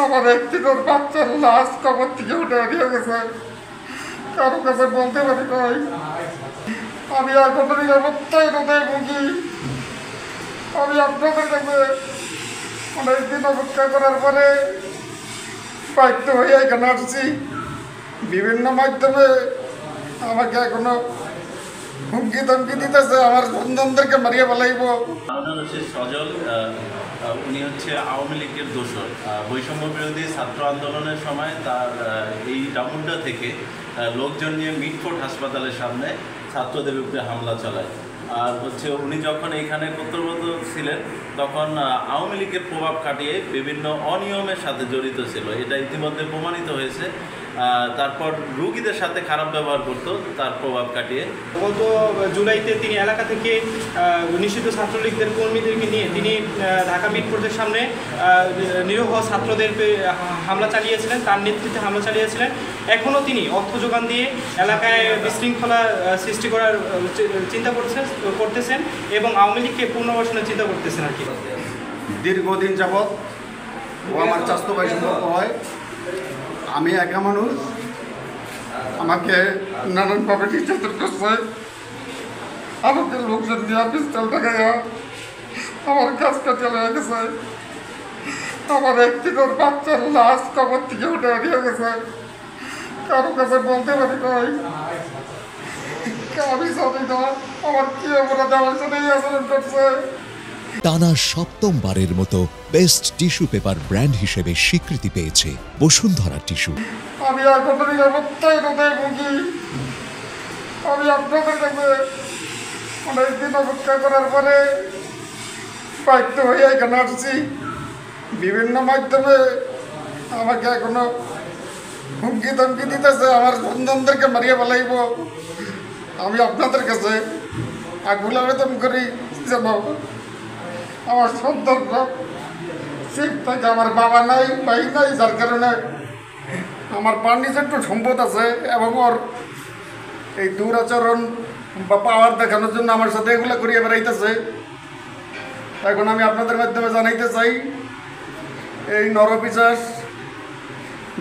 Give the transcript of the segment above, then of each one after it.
আমার একটির বাচ্চার লাশ কবর থেকে উঠে নিয়ে গেছে, কারো কাছে বলতে পারি নাই। আমি এখন নিরাপত্তায় হৃদয় ভুগি। আমি আপনাদের কাছে অনেকদিন অপেক্ষা করার পরে বাধ্য হয়ে এখানে আসছি। বিভিন্ন মাধ্যমে আমাকে এখনো হুমকি ধমকি দিতেছে, আমার বন্ধনদেরকে মারিয়ে ফেলাইব। সজল উনি হচ্ছে আওয়ামী লীগের দোসর। বৈষম্য বিরোধী ছাত্র আন্দোলনের সময় তার এই ডামুন্ডা থেকে লোকজন নিয়ে মিটফোর্ড হাসপাতালের সামনে ছাত্রদের উপরে হামলা চালায়। আর হচ্ছে উনি যখন এইখানে কর্তব্যরত ছিলেন তখন আওয়ামী লীগের প্রভাব খাটিয়ে বিভিন্ন অনিয়মের সাথে জড়িত ছিল, এটা ইতিমধ্যে প্রমাণিত হয়েছে। তারপর রোগীদের সাথে খারাপ ব্যবহার করতো তার প্রভাব কাটিয়ে। গত জুলাইতে তিনি এলাকা থেকে নিষিদ্ধ ছাত্রলীগদের কর্মীদেরকে নিয়ে তিনি ঢাকা মিটফোর্ডের সামনে নিরীহ ছাত্রদের হামলা চালিয়েছিলেন, তার নেতৃত্বে হামলা চালিয়েছিলেন। এখনও তিনি অর্থ যোগান দিয়ে এলাকায় বিশৃঙ্খলা সৃষ্টি করার চিন্তা করতেছেন এবং আওয়ামী লীগকে পুনর্বাসনের চিন্তা করতেছেন আর কি। দীর্ঘদিন যাবৎ ও আমার স্বাস্থ্য ভাই সম্পর্ক হয়। আমি একা মানুষ, আমাকে নানানভাবে নির্যাতন করছে। আমাকে লোকজন নিয়ে পিস্তল দেখাইয়া আমার কাজ কাটিয়ে হয়ে গেছে। আমার একটির বাচ্চার লাশ কবর থেকে উঠে নিয়ে গেছে, কারো কাছে বলতে পারি নাই। আমি জানি না আমার কি অপরাধ আমার সাথে এই আচরণ করছে। টানা সপ্তমবারের মতো বেস্ট টিস্যু পেপার ব্র্যান্ড হিসেবে স্বীকৃতি পেয়েছে বসুন্ধরা টিস্যু। আমি এখন নিরাপত্তায় হৃদয় ভুগি। আমি আপনাদের কাছে অনেকদিন অপেক্ষা করার পরে বাধ্য হয়ে এখানে আসছি। বিভিন্ন মাধ্যমে আমাকে এখনো হুমকি ধমকি দিতেছে, আমার বন্ধনদেরকে মারিয়ে ফেলাইব। আমি আপনাদের কাছে আকুল আবেদন করি যেন আমার সন্তানরা ঠিক থাকে। আমার বাবা নাই, ভাই নাই, যার কারণে আমার পার্নিসে একটু সম্পদ আছে এবং ওর এই দুরাচরণ বা পাওয়ার দেখানোর জন্য আমার সাথে এগুলো করিয়ে বেড়াইতেছে। এখন আমি আপনাদের মাধ্যমে জানাইতে চাই, এই নরপিশাচ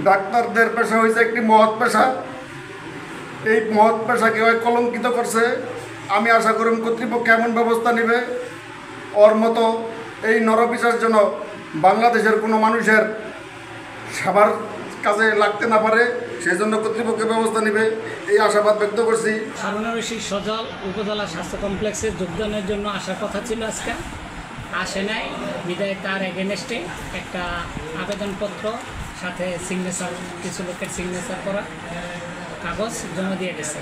ডাক্তারদের পেশা হয়েছে একটি মহৎ পেশা। এই মহৎ পেশাকে কলঙ্কিত করছে। আমি আশা করি কর্তৃপক্ষ এমন ব্যবস্থা নেবে ওর মতো এই নরপিশাচ যেন বাংলাদেশের কোনো মানুষের সেবার কাজে লাগতে না পারে, সেজন্য কর্তৃপক্ষ ব্যবস্থা নেবে এই আশাবাদ ব্যক্ত করছি। হারুন-রশিদ সজল উপজেলা স্বাস্থ্য কমপ্লেক্সে যোগদানের জন্য আসার কথা ছিল, আজকে আসে নাই। বিদায় তার এগেনস্টে একটা আবেদনপত্র সাথে সিগনেচার, কিছু লোকের সিগনেচার করা কাগজ জমা দিয়ে গেছে।